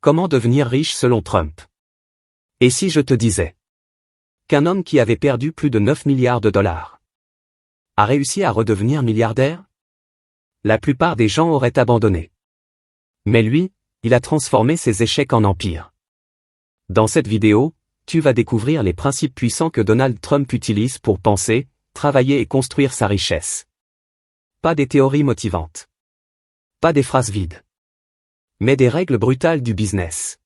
Comment devenir riche selon Trump? Et si je te disais qu'un homme qui avait perdu plus de 9 milliards de dollars a réussi à redevenir milliardaire? La plupart des gens auraient abandonné. Mais lui, il a transformé ses échecs en empire. Dans cette vidéo, tu vas découvrir les principes puissants que Donald Trump utilise pour penser, travailler et construire sa richesse. Pas des théories motivantes. Pas des phrases vides. Mais des règles brutales du business.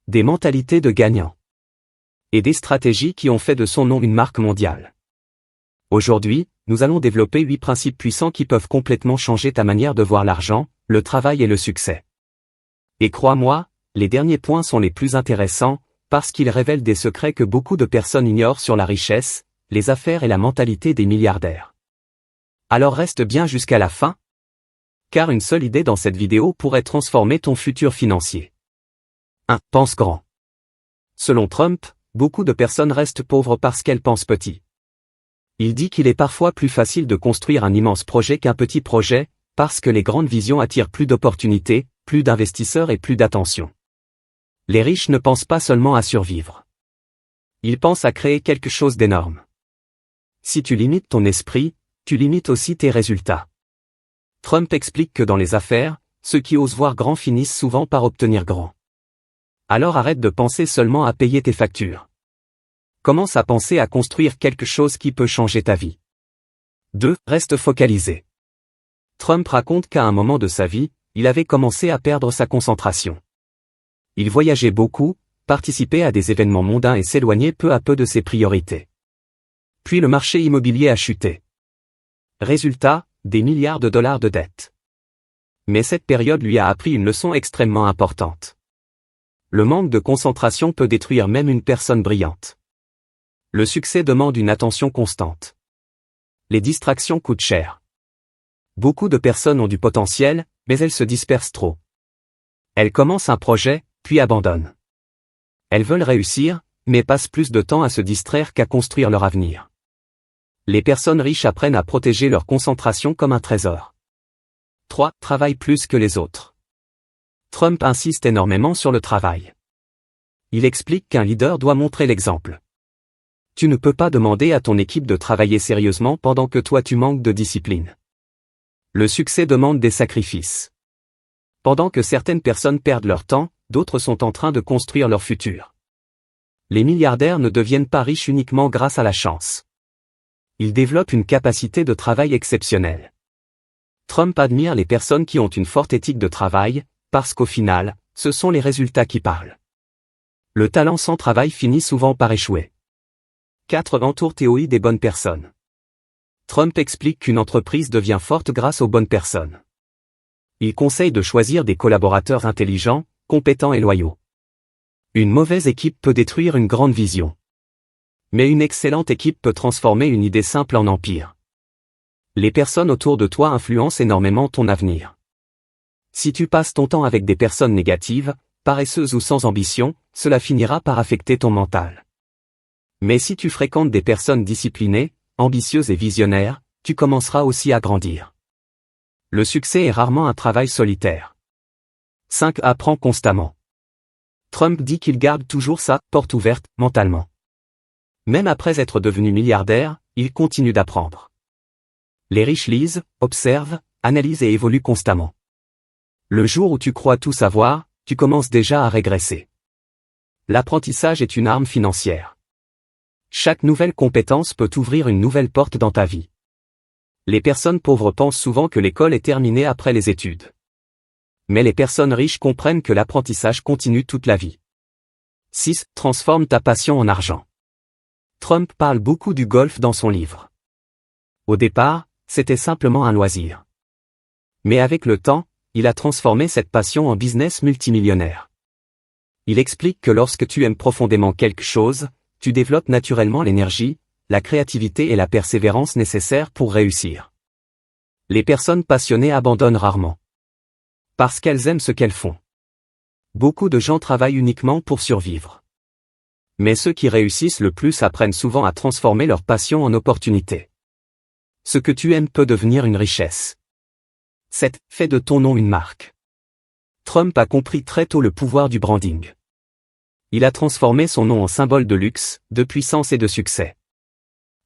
Des mentalités de gagnants. Et des stratégies qui ont fait de son nom une marque mondiale. Aujourd'hui, nous allons développer 8 principes puissants qui peuvent complètement changer ta manière de voir l'argent, le travail et le succès. Et crois-moi, les derniers points sont les plus intéressants, parce qu'ils révèlent des secrets que beaucoup de personnes ignorent sur la richesse, les affaires et la mentalité des milliardaires. Alors reste bien jusqu'à la fin, car une seule idée dans cette vidéo pourrait transformer ton futur financier. 1. Pense grand. Selon Trump, beaucoup de personnes restent pauvres parce qu'elles pensent petit. Il dit qu'il est parfois plus facile de construire un immense projet qu'un petit projet, parce que les grandes visions attirent plus d'opportunités, plus d'investisseurs et plus d'attention. Les riches ne pensent pas seulement à survivre. Ils pensent à créer quelque chose d'énorme. Si tu limites ton esprit, tu limites aussi tes résultats. Trump explique que dans les affaires, ceux qui osent voir grand finissent souvent par obtenir grand. Alors arrête de penser seulement à payer tes factures. Commence à penser à construire quelque chose qui peut changer ta vie. 2. Reste focalisé. Trump raconte qu'à un moment de sa vie, il avait commencé à perdre sa concentration. Il voyageait beaucoup, participait à des événements mondains et s'éloignait peu à peu de ses priorités. Puis le marché immobilier a chuté. Résultat, des milliards de dollars de dettes. Mais cette période lui a appris une leçon extrêmement importante. Le manque de concentration peut détruire même une personne brillante. Le succès demande une attention constante. Les distractions coûtent cher. Beaucoup de personnes ont du potentiel, mais elles se dispersent trop. Elles commencent un projet, puis abandonnent. Elles veulent réussir, mais passent plus de temps à se distraire qu'à construire leur avenir. Les personnes riches apprennent à protéger leur concentration comme un trésor. 3. Travaille plus que les autres. Trump insiste énormément sur le travail. Il explique qu'un leader doit montrer l'exemple. Tu ne peux pas demander à ton équipe de travailler sérieusement pendant que toi tu manques de discipline. Le succès demande des sacrifices. Pendant que certaines personnes perdent leur temps, d'autres sont en train de construire leur futur. Les milliardaires ne deviennent pas riches uniquement grâce à la chance. Ils développent une capacité de travail exceptionnelle. Trump admire les personnes qui ont une forte éthique de travail, parce qu'au final, ce sont les résultats qui parlent. Le talent sans travail finit souvent par échouer. 4. Entoure-toi des bonnes personnes. Trump explique qu'une entreprise devient forte grâce aux bonnes personnes. Il conseille de choisir des collaborateurs intelligents, compétents et loyaux. Une mauvaise équipe peut détruire une grande vision. Mais une excellente équipe peut transformer une idée simple en empire. Les personnes autour de toi influencent énormément ton avenir. Si tu passes ton temps avec des personnes négatives, paresseuses ou sans ambition, cela finira par affecter ton mental. Mais si tu fréquentes des personnes disciplinées, ambitieuses et visionnaires, tu commenceras aussi à grandir. Le succès est rarement un travail solitaire. 5. Apprends constamment. Trump dit qu'il garde toujours sa porte ouverte mentalement. Même après être devenu milliardaire, il continue d'apprendre. Les riches lisent, observent, analysent et évoluent constamment. Le jour où tu crois tout savoir, tu commences déjà à régresser. L'apprentissage est une arme financière. Chaque nouvelle compétence peut ouvrir une nouvelle porte dans ta vie. Les personnes pauvres pensent souvent que l'école est terminée après les études. Mais les personnes riches comprennent que l'apprentissage continue toute la vie. 6. Transforme ta passion en argent. Trump parle beaucoup du golf dans son livre. Au départ, c'était simplement un loisir. Mais avec le temps, il a transformé cette passion en business multimillionnaire. Il explique que lorsque tu aimes profondément quelque chose, tu développes naturellement l'énergie, la créativité et la persévérance nécessaires pour réussir. Les personnes passionnées abandonnent rarement. Parce qu'elles aiment ce qu'elles font. Beaucoup de gens travaillent uniquement pour survivre. Mais ceux qui réussissent le plus apprennent souvent à transformer leur passion en opportunité. Ce que tu aimes peut devenir une richesse. 7. Fais de ton nom une marque. Trump a compris très tôt le pouvoir du branding. Il a transformé son nom en symbole de luxe, de puissance et de succès.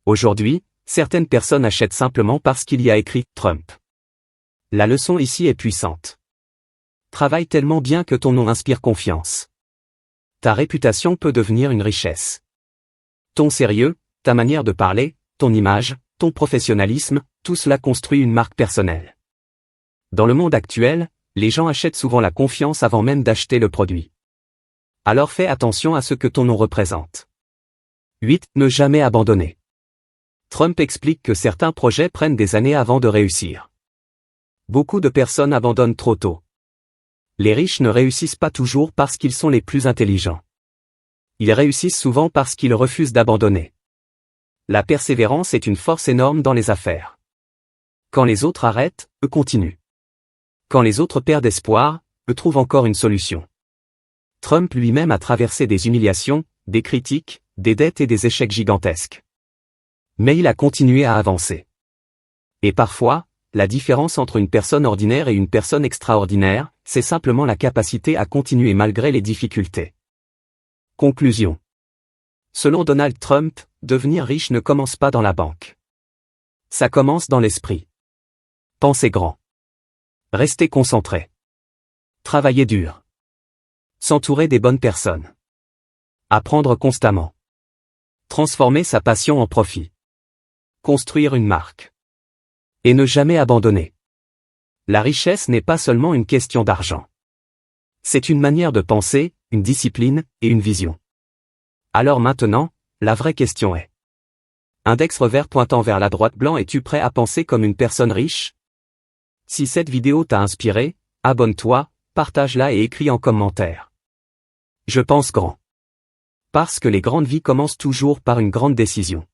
Aujourd'hui, certaines personnes achètent simplement parce qu'il y a écrit « Trump ». La leçon ici est puissante. Travaille tellement bien que ton nom inspire confiance. Ta réputation peut devenir une richesse. Ton sérieux, ta manière de parler, ton image, ton professionnalisme, tout cela construit une marque personnelle. Dans le monde actuel, les gens achètent souvent la confiance avant même d'acheter le produit. Alors fais attention à ce que ton nom représente. 8. Ne jamais abandonner. Trump explique que certains projets prennent des années avant de réussir. Beaucoup de personnes abandonnent trop tôt. Les riches ne réussissent pas toujours parce qu'ils sont les plus intelligents. Ils réussissent souvent parce qu'ils refusent d'abandonner. La persévérance est une force énorme dans les affaires. Quand les autres arrêtent, eux continuent. Quand les autres perdent espoir, eux trouvent encore une solution. Trump lui-même a traversé des humiliations, des critiques, des dettes et des échecs gigantesques. Mais il a continué à avancer. Et parfois, la différence entre une personne ordinaire et une personne extraordinaire, c'est simplement la capacité à continuer malgré les difficultés. Conclusion. Selon Donald Trump, devenir riche ne commence pas dans la banque. Ça commence dans l'esprit. Pensez grand. Restez concentré. Travaillez dur. S'entourer des bonnes personnes. Apprendre constamment. Transformer sa passion en profit. Construire une marque. Et ne jamais abandonner. La richesse n'est pas seulement une question d'argent. C'est une manière de penser, une discipline, et une vision. Alors maintenant, la vraie question est: index revers pointant vers la droite blanc, es-tu prêt à penser comme une personne riche? Si cette vidéo t'a inspiré, abonne-toi, partage-la et écris en commentaire. Je pense grand. Parce que les grandes vies commencent toujours par une grande décision.